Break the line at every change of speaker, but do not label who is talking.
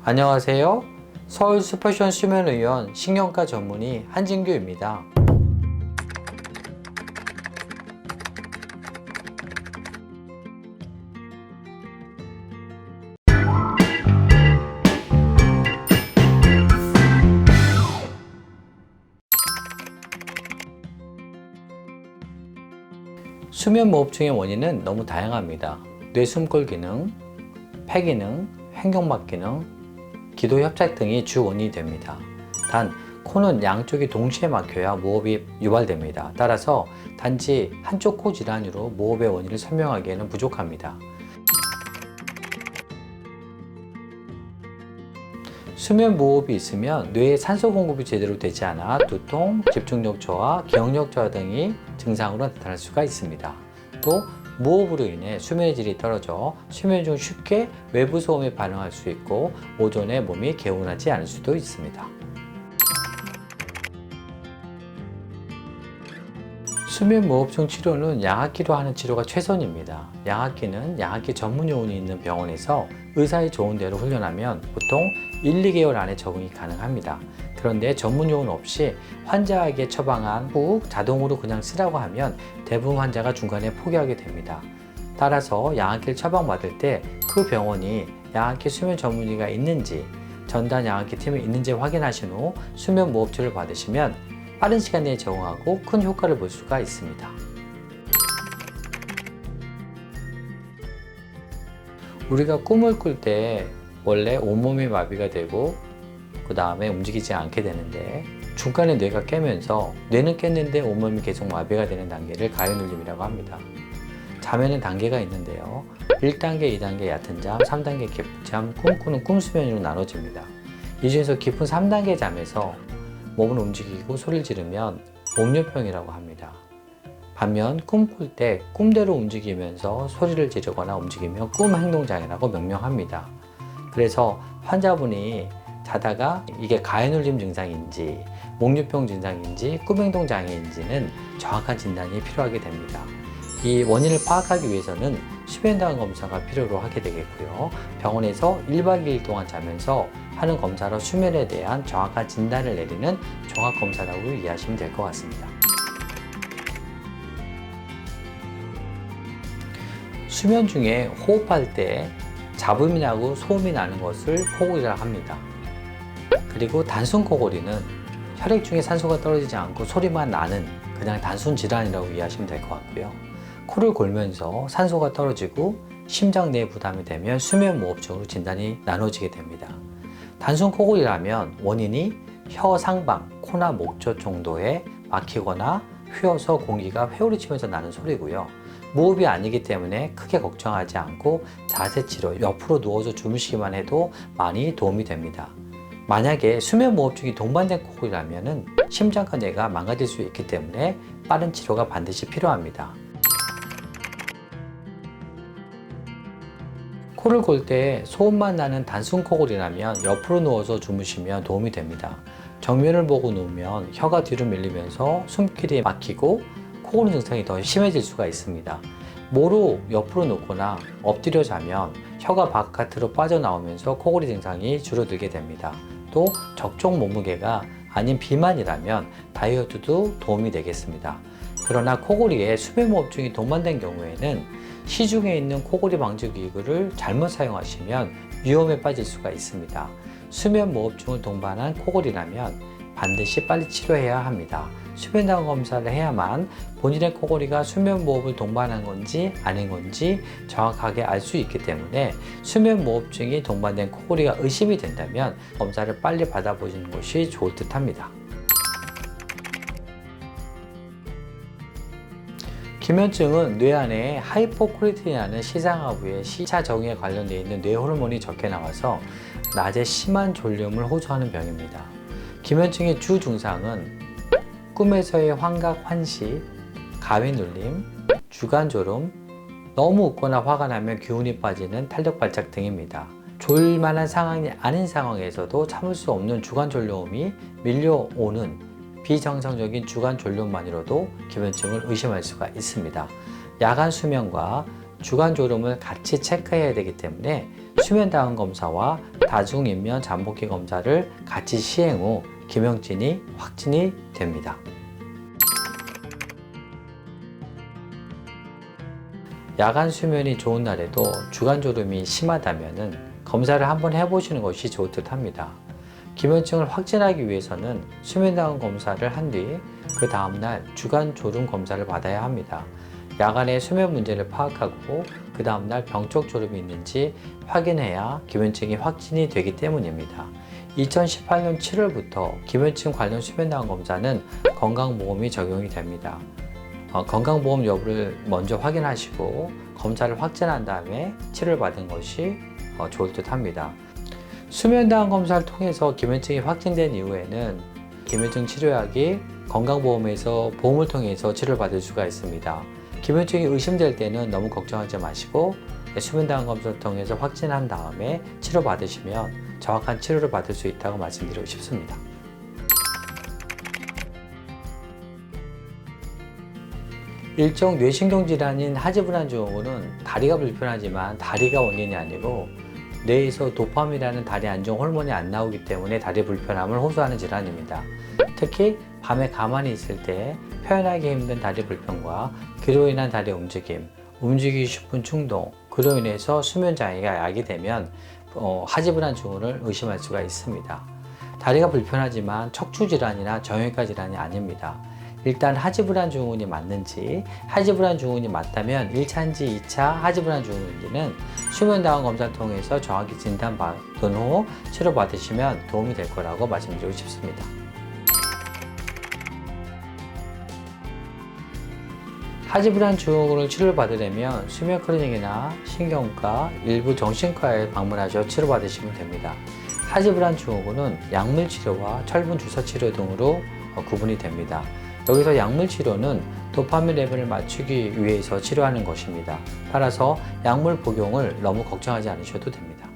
안녕하세요. 서울 슈퍼션 수면의원 신경과 전문의 한진규입니다. 수면무호흡증의 원인은 너무 다양합니다. 뇌숨골 기능, 폐 기능, 횡격막 기능, 기도 협착 등이 주 원인이 됩니다. 단 코는 양쪽이 동시에 막혀야 무호흡이 유발됩니다. 따라서 단지 한쪽 코 질환으로 무호흡의 원인을 설명하기에는 부족합니다. 수면 무호흡이 있으면 뇌에 산소 공급이 제대로 되지 않아 두통, 집중력 저하, 기억력 저하 등이 증상으로 나타날 수가 있습니다. 또 무호흡으로 인해 수면의 질이 떨어져 수면 중 쉽게 외부 소음에 반응할 수 있고 오전에 몸이 개운하지 않을 수도 있습니다. 수면 무호흡증 치료는 양압기로 하는 치료가 최선입니다. 양압기는 양압기 전문 요원이 있는 병원에서 의사의 좋은 대로 훈련하면 보통 1, 2개월 안에 적응이 가능합니다. 그런데 전문 요원 없이 환자에게 처방한 후 자동으로 그냥 쓰라고 하면 대부분 환자가 중간에 포기하게 됩니다. 따라서 양압기를 처방받을 때 그 병원이 양압기 수면 전문의가 있는지, 전담 양압기 팀이 있는지 확인하신 후 수면 무호흡 치료를 받으시면 빠른 시간 내에 적응하고 큰 효과를 볼 수가 있습니다. 우리가 꿈을 꿀 때 원래 온몸이 마비가 되고 그 다음에 움직이지 않게 되는데 중간에 뇌가 깨면서 뇌는 깼는데 온몸이 계속 마비가 되는 단계를 가해눌림이라고 합니다. 잠에는 단계가 있는데요. 1단계, 2단계 얕은 잠, 3단계 깊은 잠, 꿈꾸는 꿈수면으로 나눠집니다. 이 중에서 깊은 3단계 잠에서 몸을 움직이고 소리를 지르면 몽유병이라고 합니다. 반면 꿈꿀 때 꿈대로 움직이면서 소리를 지르거나 움직이면 꿈행동장애라고 명명합니다. 그래서 환자분이 자다가 이게 가해눌림 증상인지 몽유병 증상인지 꿈행동장애인지는 정확한 진단이 필요하게 됩니다. 이 원인을 파악하기 위해서는 수면다원 검사가 필요로 하게 되겠고요. 병원에서 1박 2일 동안 자면서 하는 검사로 수면에 대한 정확한 진단을 내리는 종합검사라고 이해하시면 될 것 같습니다. 수면 중에 호흡할 때 잡음이 나고 소음이 나는 것을 코골이라고 합니다. 그리고 단순 코골이는 혈액 중에 산소가 떨어지지 않고 소리만 나는 그냥 단순 질환이라고 이해하시면 될 것 같고요. 코를 골면서 산소가 떨어지고 심장 내에 부담이 되면 수면 무호흡증으로 진단이 나눠지게 됩니다. 단순 코골이라면 원인이 혀 상방, 코나 목 쪽 정도에 막히거나 휘어서 공기가 회오리치면서 나는 소리고요. 무호흡이 아니기 때문에 크게 걱정하지 않고 자세치로 옆으로 누워서 주무시기만 해도 많이 도움이 됩니다. 만약에 수면 무호흡증이 동반된 코골이라면 심장과 뇌가 망가질 수 있기 때문에 빠른 치료가 반드시 필요합니다. 코를 골 때 소음만 나는 단순 코골이라면 옆으로 누워서 주무시면 도움이 됩니다. 정면을 보고 누우면 혀가 뒤로 밀리면서 숨길이 막히고 코골이 증상이 더 심해질 수가 있습니다. 모로 옆으로 눕거나 엎드려 자면 혀가 바깥으로 빠져나오면서 코골이 증상이 줄어들게 됩니다. 또 적정 몸무게가 아닌 비만이라면 다이어트도 도움이 되겠습니다. 그러나 코골이에 수면무호흡증이 동반된 경우에는 시중에 있는 코골이 방지 기구를 잘못 사용하시면 위험에 빠질 수가 있습니다. 수면무호흡증을 동반한 코골이라면 반드시 빨리 치료해야 합니다. 수면다원 검사를 해야만 본인의 코골이가 수면무호흡을 동반한 건지 아닌 건지 정확하게 알 수 있기 때문에 수면무호흡증이 동반된 코골이가 의심이 된다면 검사를 빨리 받아보시는 것이 좋을 듯 합니다. 기면증은 뇌 안에 하이포크리틴이라는 시상하부의 시차 적응에 관련되어 있는 뇌 호르몬이 적게 나와서 낮에 심한 졸음을 호소하는 병입니다. 기면증의 주 증상은 꿈에서의 환각, 환시, 가위눌림, 주간졸음, 너무 웃거나 화가 나면 기운이 빠지는 탄력 발작 등입니다. 졸만한 상황이 아닌 상황에서도 참을 수 없는 주간졸음이 밀려오는 비정상적인 주간 졸음만으로도 기면증을 의심할 수가 있습니다. 야간 수면과 주간 졸음을 같이 체크해야 되기 때문에 수면 다운 검사와 다중인면 잠복기 검사를 같이 시행 후 김영진이 확진이 됩니다. 야간 수면이 좋은 날에도 주간 졸음이 심하다면 검사를 한번 해보시는 것이 좋을 듯 합니다. 기면증을 확진하기 위해서는 수면 다운 검사를 한 뒤 그 다음날 주간 졸음 검사를 받아야 합니다. 야간에 수면 문제를 파악하고 그 다음날 병적 졸음이 있는지 확인해야 기면증이 확진이 되기 때문입니다. 2018년 7월부터 기면증 관련 수면 다운 검사는 건강보험이 적용이 됩니다. 건강보험 여부를 먼저 확인하시고 검사를 확진한 다음에 치료를 받은 것이 좋을 듯 합니다. 수면 다운 검사를 통해서 기면증이 확진된 이후에는 기면증 치료약이 건강보험에서 보험을 통해서 치료를 받을 수가 있습니다. 기면증이 의심될 때는 너무 걱정하지 마시고 수면 다운 검사를 통해서 확진한 다음에 치료 받으시면 정확한 치료를 받을 수 있다고 말씀드리고 싶습니다. 일종 뇌신경 질환인 하지불안 증후군은 다리가 불편하지만 다리가 원인이 아니고 뇌에서 도파민이라는 다리 안정 호르몬이 안 나오기 때문에 다리 불편함을 호소하는 질환입니다. 특히 밤에 가만히 있을 때 표현하기 힘든 다리 불편과 그로 인한 다리 움직임, 움직이기 싶은 충동, 그로 인해서 수면 장애가 야기되면 하지불안 증후군을 의심할 수가 있습니다. 다리가 불편하지만 척추 질환이나 정형외과 질환이 아닙니다. 일단 하지불안 증후군이 맞는지, 하지불안 증후군이 맞다면 1차인지 2차 하지불안 증후군인지는 수면 다운 검사를 통해서 정확히 진단받은 후 치료받으시면 도움이 될 거라고 말씀드리고 싶습니다. 하지불안 증후군을 치료받으려면 수면 클리닉이나 신경과 일부 정신과에 방문하셔 치료받으시면 됩니다. 하지불안 증후군은 약물 치료와 철분 주사 치료 등으로 구분이 됩니다. 여기서 약물 치료는 도파민 레벨을 맞추기 위해서 치료하는 것입니다. 따라서 약물 복용을 너무 걱정하지 않으셔도 됩니다.